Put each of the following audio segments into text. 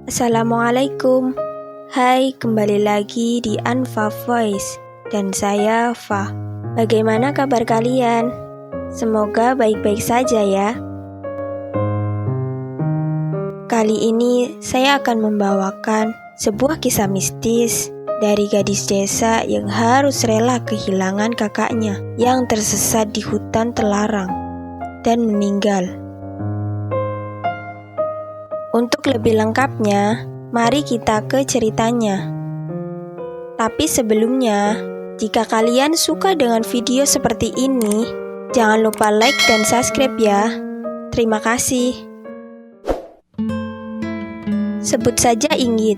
Assalamualaikum. Hai, kembali lagi di Anfa Voice. Dan saya Fa. Bagaimana kabar kalian? Semoga baik-baik saja ya. Kali ini saya akan membawakan sebuah kisah mistis dari gadis desa yang harus rela kehilangan kakaknya yang tersesat di hutan terlarang dan meninggal. Untuk lebih lengkapnya, mari kita ke ceritanya. Tapi sebelumnya, jika kalian suka dengan video seperti ini, jangan lupa like dan subscribe ya. Terima kasih. Sebut saja Inggit.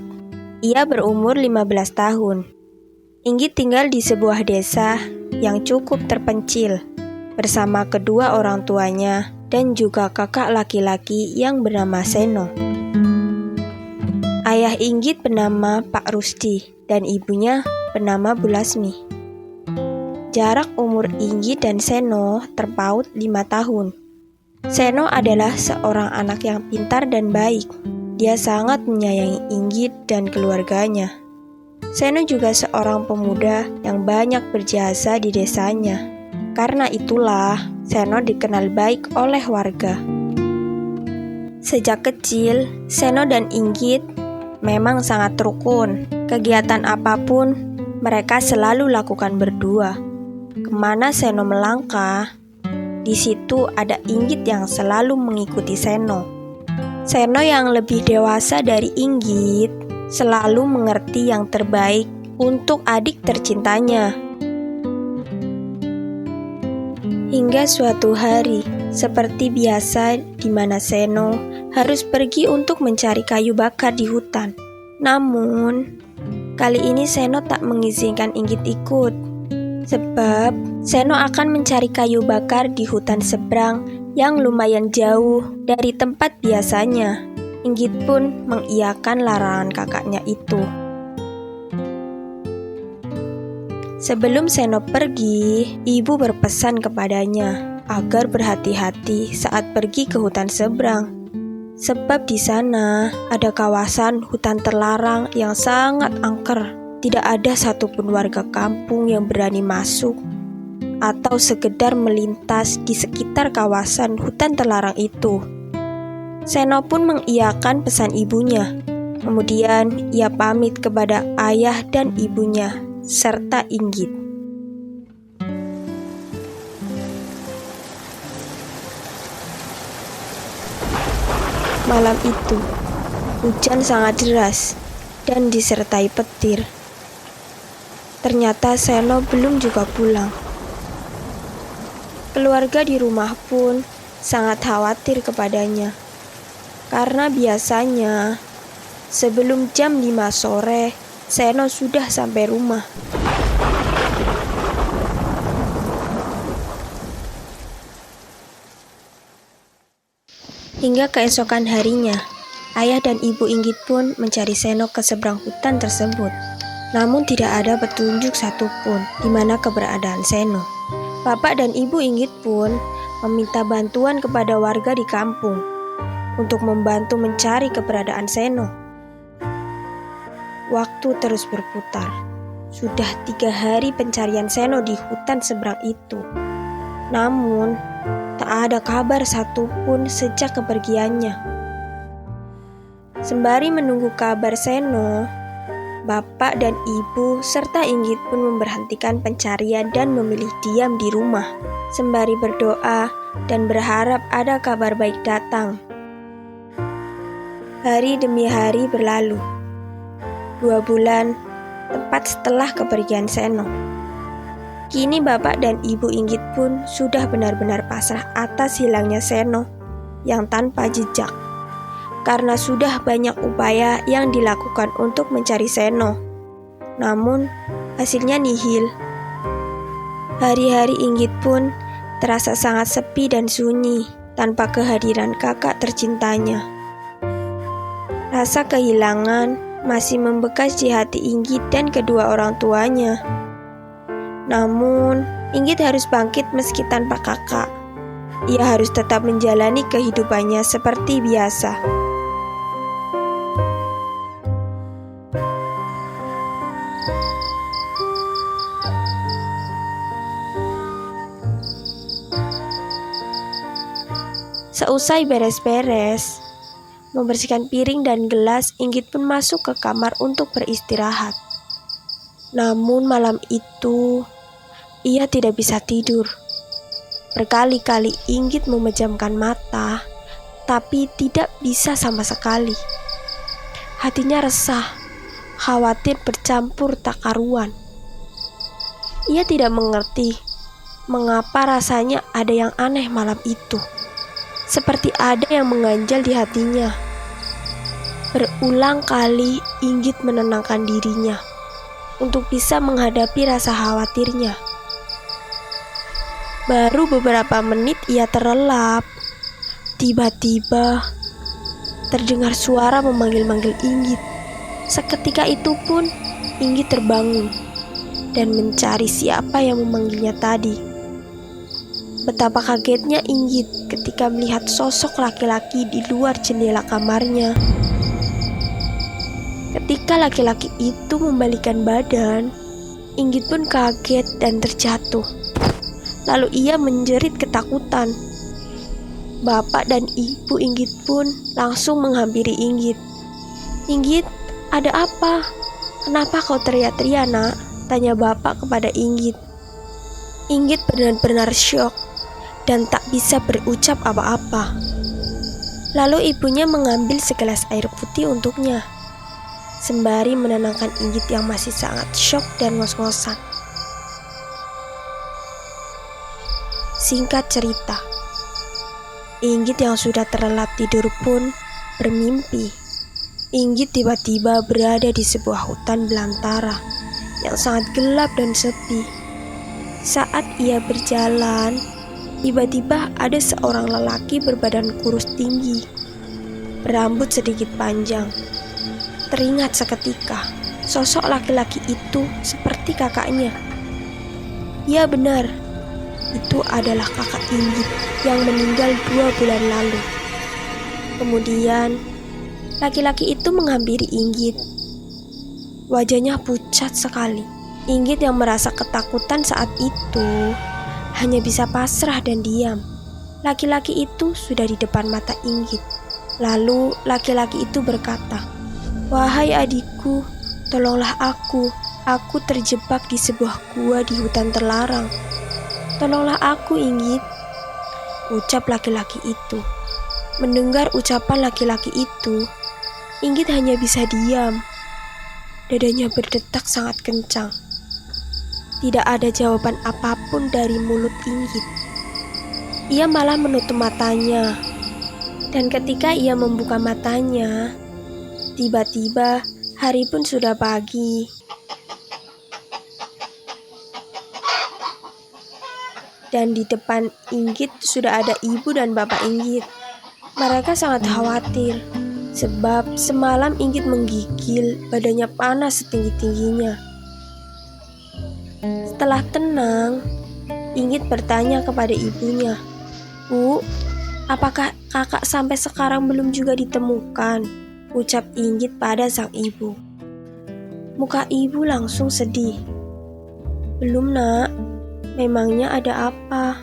Ia berumur 15 tahun. Inggit tinggal di sebuah desa yang cukup terpencil bersama kedua orang tuanya dan juga kakak laki-laki yang bernama Seno. Ayah Inggit bernama Pak Rusdi dan ibunya bernama Bu Lasmi. Jarak umur Inggit dan Seno terpaut 5 tahun. Seno adalah seorang anak yang pintar dan baik. Dia sangat menyayangi Inggit dan keluarganya. Seno juga seorang pemuda yang banyak berjasa di desanya. Karena itulah, Seno dikenal baik oleh warga. Sejak kecil, Seno dan Inggit memang sangat rukun. Kegiatan apapun, mereka selalu lakukan berdua. Kemana Seno melangkah, di situ ada Inggit yang selalu mengikuti Seno. Seno yang lebih dewasa dari Inggit selalu mengerti yang terbaik untuk adik tercintanya. Hingga suatu hari, seperti biasa di mana Seno harus pergi untuk mencari kayu bakar di hutan. Namun, kali ini Seno tak mengizinkan Inggit ikut. Sebab, Seno akan mencari kayu bakar di hutan seberang yang lumayan jauh dari tempat biasanya. Inggit pun mengiyakan larangan kakaknya itu. Sebelum Seno pergi, ibu berpesan kepadanya agar berhati-hati saat pergi ke hutan seberang. Sebab di sana ada kawasan hutan terlarang yang sangat angker. Tidak ada satupun warga kampung yang berani masuk atau sekedar melintas di sekitar kawasan hutan terlarang itu. Seno pun mengiyakan pesan ibunya. Kemudian ia pamit kepada ayah dan ibunya serta Inggit. Malam itu, hujan sangat deras dan disertai petir. Ternyata Seno belum juga pulang. Keluarga di rumah pun sangat khawatir kepadanya. Karena biasanya, sebelum jam 5 sore, Seno sudah sampai rumah. Hingga keesokan harinya, ayah dan ibu Inggit pun mencari Seno ke seberang hutan tersebut. Namun tidak ada petunjuk satupun di mana keberadaan Seno. Bapak dan ibu Inggit pun meminta bantuan kepada warga di kampung untuk membantu mencari keberadaan Seno. Waktu terus berputar. Sudah 3 hari pencarian Seno di hutan seberang itu. Namun, tak ada kabar satupun sejak kepergiannya. Sembari menunggu kabar Seno, bapak dan ibu serta Inggit pun memberhentikan pencarian dan memilih diam di rumah, sembari berdoa dan berharap ada kabar baik datang. Hari demi hari berlalu. 2 bulan tepat setelah kepergian Seno. Kini bapak dan ibu Inggit pun sudah benar-benar pasrah atas hilangnya Seno yang tanpa jejak. Karena sudah banyak upaya yang dilakukan untuk mencari Seno. Namun, hasilnya nihil. Hari-hari Inggit pun terasa sangat sepi dan sunyi tanpa kehadiran kakak tercintanya. Rasa kehilangan masih membekas di hati Inggit dan kedua orang tuanya. Namun, Inggit harus bangkit meski tanpa kakak. Ia harus tetap menjalani kehidupannya seperti biasa. Seusai beres-beres, membersihkan piring dan gelas, Inggit pun masuk ke kamar untuk beristirahat. Namun malam itu, ia tidak bisa tidur. Berkali-kali Inggit memejamkan mata, tapi tidak bisa sama sekali. Hatinya resah, khawatir bercampur tak karuan. Ia tidak mengerti mengapa rasanya ada yang aneh malam itu. Seperti ada yang mengganjal di hatinya. Berulang kali Inggit menenangkan dirinya untuk bisa menghadapi rasa khawatirnya. Baru beberapa menit ia terlelap. Tiba-tiba terdengar suara memanggil-manggil Inggit. Seketika itu pun Inggit terbangun dan mencari siapa yang memanggilnya tadi. Betapa kagetnya Inggit ketika melihat sosok laki-laki di luar jendela kamarnya. Ketika laki-laki itu membalikkan badan, Inggit pun kaget dan terjatuh. Lalu ia menjerit ketakutan. Bapak dan ibu Inggit pun langsung menghampiri Inggit. "Inggit, ada apa? Kenapa kau teriak-teriak, nak?" tanya bapak kepada Inggit. Inggit benar-benar syok dan tak bisa berucap apa-apa. Lalu ibunya mengambil segelas air putih untuknya, sembari menenangkan Inggit yang masih sangat syok dan ngos-ngosan. Singkat cerita, Inggit yang sudah terlelap tidur pun bermimpi. Inggit tiba-tiba berada di sebuah hutan belantara yang sangat gelap dan sepi. Saat ia berjalan, tiba-tiba ada seorang lelaki berbadan kurus tinggi, berambut sedikit panjang. Teringat seketika, sosok laki-laki itu seperti kakaknya. Ya benar, itu adalah kakak Inggit yang meninggal 2 bulan lalu. Kemudian, laki-laki itu menghampiri Inggit. Wajahnya pucat sekali. Inggit yang merasa ketakutan saat itu hanya bisa pasrah dan diam. Laki-laki itu sudah di depan mata Inggit. Lalu laki-laki itu berkata, "Wahai adikku, tolonglah aku. Aku terjebak di sebuah gua di hutan terlarang. Tolonglah aku, Inggit," ucap laki-laki itu. Mendengar ucapan laki-laki itu, Inggit hanya bisa diam. Dadanya berdetak sangat kencang. Tidak ada jawaban apapun dari mulut Inggit. Ia malah menutup matanya. Dan ketika ia membuka matanya, tiba-tiba hari pun sudah pagi. Dan di depan Inggit sudah ada ibu dan bapak Inggit. Mereka sangat khawatir, sebab semalam Inggit menggigil, badannya panas setinggi-tingginya. Setelah tenang, Inggit bertanya kepada ibunya, "Bu, apakah kakak sampai sekarang belum juga ditemukan?" ucap Inggit pada sang ibu. Muka ibu langsung sedih. "Belum, nak. Memangnya ada apa?"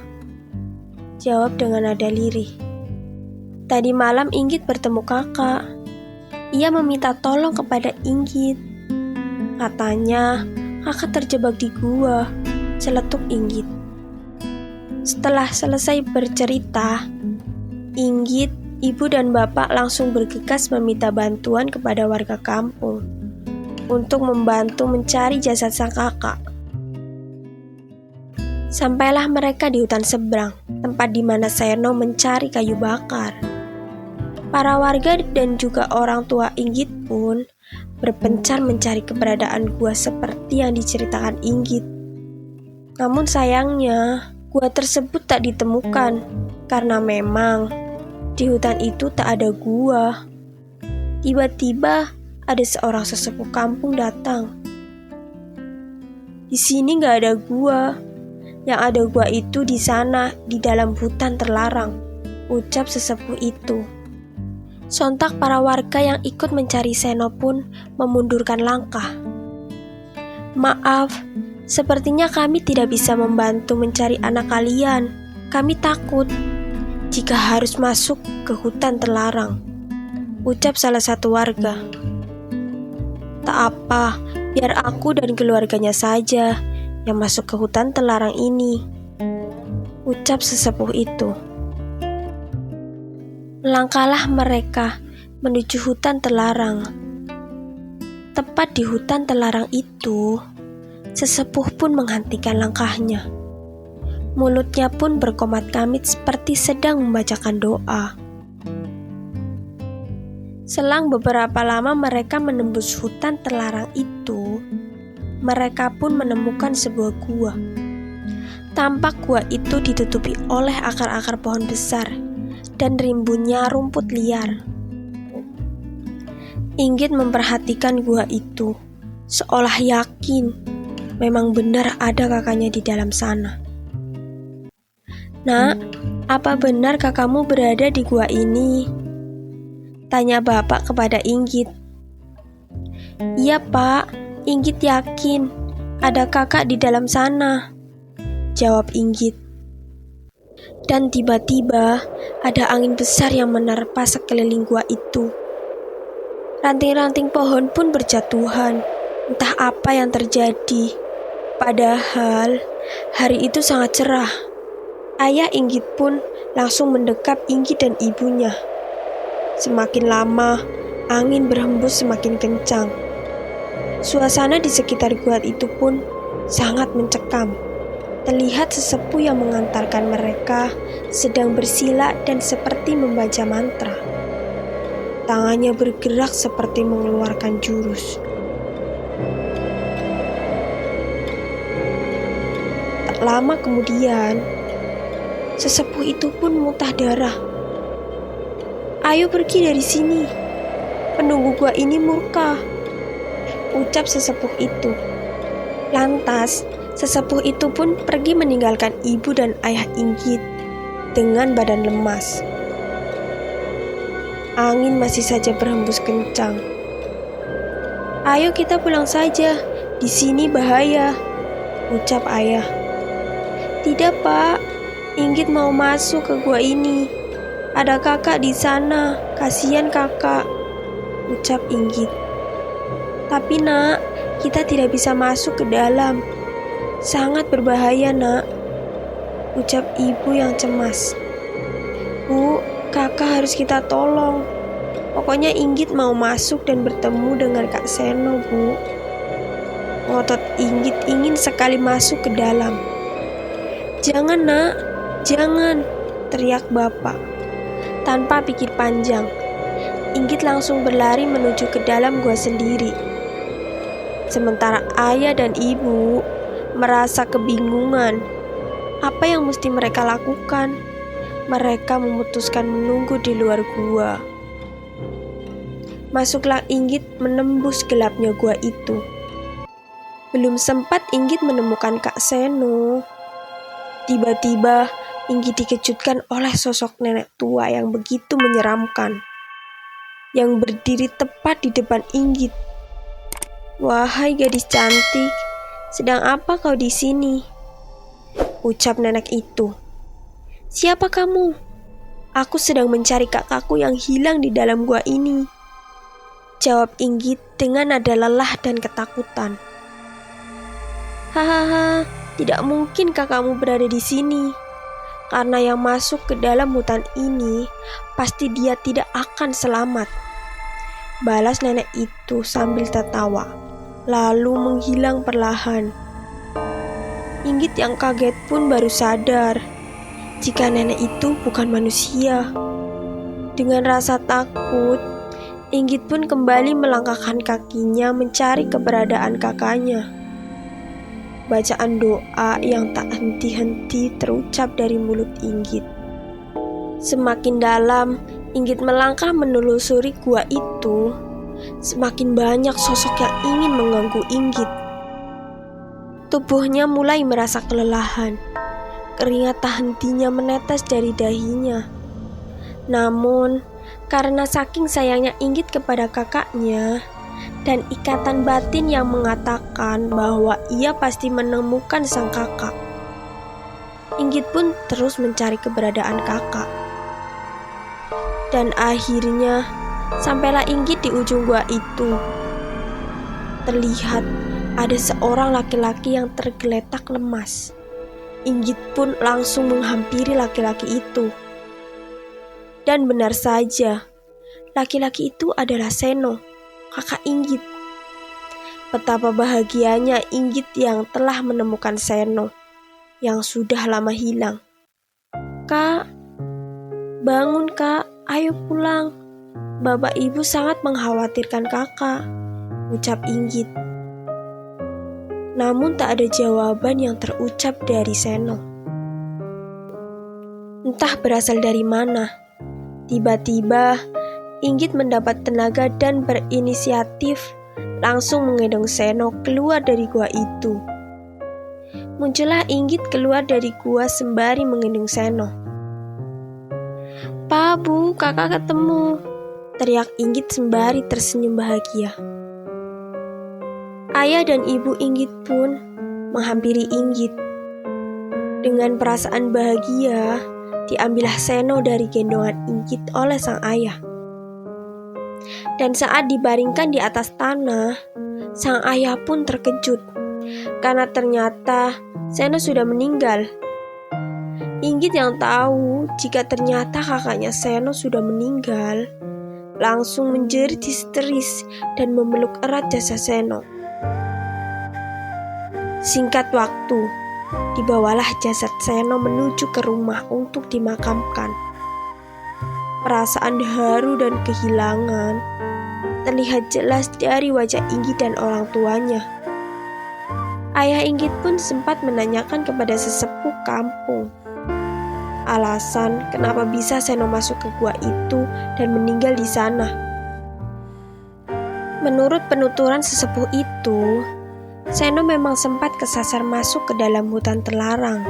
jawab dengan nada lirih. "Tadi malam Inggit bertemu kakak. Ia meminta tolong kepada Inggit. Katanya kakak terjebak di gua," celetuk Inggit. Setelah selesai bercerita, Inggit, ibu dan bapak langsung bergegas meminta bantuan kepada warga kampung untuk membantu mencari jasad sang kakak. Sampailah mereka di hutan seberang, tempat di mana Seno mencari kayu bakar. Para warga dan juga orang tua Inggit pun berpencar mencari keberadaan gua seperti yang diceritakan Inggit. Namun sayangnya, gua tersebut tak ditemukan karena memang di hutan itu tak ada gua. Tiba-tiba ada seorang sesepuh kampung datang. "Di sini gak ada gua. Yang ada gua itu di sana, di dalam hutan terlarang," ucap sesepuh itu. Sontak para warga yang ikut mencari Seno pun memundurkan langkah. "Maaf, sepertinya kami tidak bisa membantu mencari anak kalian. Kami takut," jika harus masuk ke hutan terlarang, ucap salah satu warga. Tak apa, biar aku dan keluarganya saja yang masuk ke hutan terlarang ini, ucap sesepuh itu. Melangkahlah mereka menuju hutan terlarang. Tepat di hutan terlarang itu, sesepuh pun menghentikan langkahnya. Mulutnya pun berkomat-kamit seperti sedang membacakan doa. Selang beberapa lama mereka menembus hutan terlarang itu, mereka pun menemukan sebuah gua. Tampak gua itu ditutupi oleh akar-akar pohon besar dan rimbunnya rumput liar. Inggit memperhatikan gua itu, seolah yakin memang benar ada kakaknya di dalam sana. "Nak, apa benar kakakmu berada di gua ini?" tanya bapak kepada Inggit. "Iya pak, Inggit yakin ada kakak di dalam sana," jawab Inggit. Dan tiba-tiba ada angin besar yang menerpa sekeliling gua itu. Ranting-ranting pohon pun berjatuhan. Entah apa yang terjadi. Padahal hari itu sangat cerah. Ayah Inggit pun langsung mendekap Inggit dan ibunya. Semakin lama, angin berhembus semakin kencang. Suasana di sekitar gua itu pun sangat mencekam. Terlihat sesepuh yang mengantarkan mereka sedang bersila dan seperti membaca mantra. Tangannya bergerak seperti mengeluarkan jurus. Tak lama kemudian, sesepuh itu pun muntah darah. "Ayo pergi dari sini, penunggu gua ini murka," ucap sesepuh itu. Lantas, sesepuh itu pun pergi meninggalkan ibu dan ayah Inggit dengan badan lemas. Angin masih saja berhembus kencang. "Ayo kita pulang saja, di sini bahaya," ucap ayah. "Tidak pak, Inggit mau masuk ke gua ini. Ada kakak di sana, kasihan kakak," ucap Inggit. "Tapi nak, kita tidak bisa masuk ke dalam. Sangat berbahaya nak," ucap ibu yang cemas. "Bu, kakak harus kita tolong. Pokoknya Inggit mau masuk dan bertemu dengan Kak Seno, Bu." Ngotot Inggit ingin sekali masuk ke dalam. "Jangan nak, jangan," teriak bapak. Tanpa pikir panjang, Inggit langsung berlari menuju ke dalam gua sendiri. Sementara ayah dan ibu merasa kebingungan. Apa yang mesti mereka lakukan? Mereka memutuskan menunggu di luar gua. Masuklah Inggit menembus gelapnya gua itu. Belum sempat Inggit menemukan Kak Seno, tiba-tiba Inggit dikejutkan oleh sosok nenek tua yang begitu menyeramkan, yang berdiri tepat di depan Inggit. "Wahai gadis cantik, sedang apa kau di sini?" ucap nenek itu. "Siapa kamu?" "Aku sedang mencari kakakku yang hilang di dalam gua ini," jawab Inggit dengan nada lelah dan ketakutan. "Hahaha, tidak mungkin kakakmu berada di sini. Karena yang masuk ke dalam hutan ini, pasti dia tidak akan selamat," balas nenek itu sambil tertawa, lalu menghilang perlahan. Inggit yang kaget pun baru sadar jika nenek itu bukan manusia. Dengan rasa takut, Inggit pun kembali melangkahkan kakinya mencari keberadaan kakaknya. Bacaan doa yang tak henti-henti terucap dari mulut Inggit. Semakin dalam Inggit melangkah menelusuri gua itu, semakin banyak sosok yang ingin mengganggu Inggit. Tubuhnya mulai merasa kelelahan. Keringat tak hentinya menetes dari dahinya. Namun, karena saking sayangnya Inggit kepada kakaknya, dan ikatan batin yang mengatakan bahwa ia pasti menemukan sang kakak, Inggit pun terus mencari keberadaan kakak. Dan akhirnya sampailah Inggit di ujung gua itu. Terlihat ada seorang laki-laki yang tergeletak lemas. Inggit pun langsung menghampiri laki-laki itu. Dan benar saja, laki-laki itu adalah Seno, kakak Inggit. Betapa bahagianya Inggit yang telah menemukan Seno yang sudah lama hilang. "Kak, bangun kak, ayo pulang. Bapak ibu sangat mengkhawatirkan kakak," ucap Inggit. Namun tak ada jawaban yang terucap dari Seno. Entah berasal dari mana, tiba-tiba Inggit mendapat tenaga dan berinisiatif langsung menggendong Seno keluar dari gua itu. Muncullah Inggit keluar dari gua sembari menggendong Seno. "Pak, Bu, kakak ketemu," teriak Inggit sembari tersenyum bahagia. Ayah dan ibu Inggit pun menghampiri Inggit. Dengan perasaan bahagia, diambillah Seno dari gendongan Inggit oleh sang ayah. Dan saat dibaringkan di atas tanah, sang ayah pun terkejut karena ternyata Seno sudah meninggal. Inggit yang tahu jika ternyata kakaknya Seno sudah meninggal, langsung menjerit histeris dan memeluk erat jasad Seno. Singkat waktu, dibawalah jasad Seno menuju ke rumah untuk dimakamkan. Perasaan haru dan kehilangan terlihat jelas dari wajah Inggit dan orang tuanya. Ayah Inggit pun sempat menanyakan kepada sesepuh kampung alasan kenapa bisa Seno masuk ke gua itu dan meninggal di sana. Menurut penuturan sesepuh itu, Seno memang sempat kesasar masuk ke dalam hutan terlarang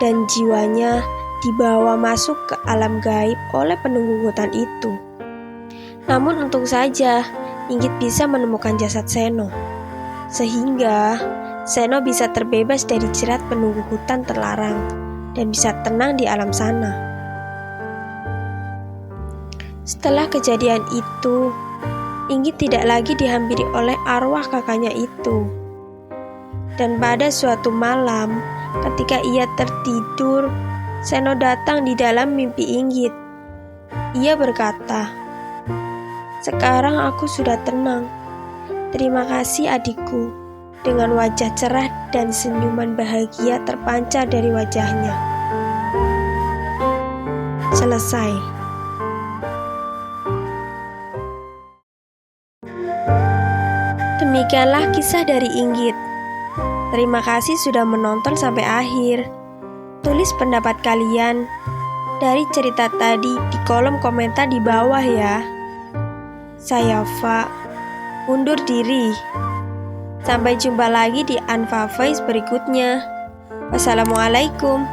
dan jiwanya dibawa masuk ke alam gaib oleh penunggu hutan itu. Namun untung saja Inggit bisa menemukan jasad Seno, sehingga Seno bisa terbebas dari jerat penunggu hutan terlarang dan bisa tenang di alam sana. Setelah kejadian itu, Inggit tidak lagi dihampiri oleh arwah kakaknya itu. Dan pada suatu malam, ketika ia tertidur, Seno datang di dalam mimpi Inggit. Ia berkata, "Sekarang aku sudah tenang. Terima kasih adikku." Dengan wajah cerah dan senyuman bahagia terpancar dari wajahnya. Selesai. Demikianlah kisah dari Inggit. Terima kasih sudah menonton sampai akhir. Tulis pendapat kalian dari cerita tadi di kolom komentar di bawah ya. Saya Fa, undur diri. Sampai jumpa lagi di Unfa Voice berikutnya. Wassalamualaikum.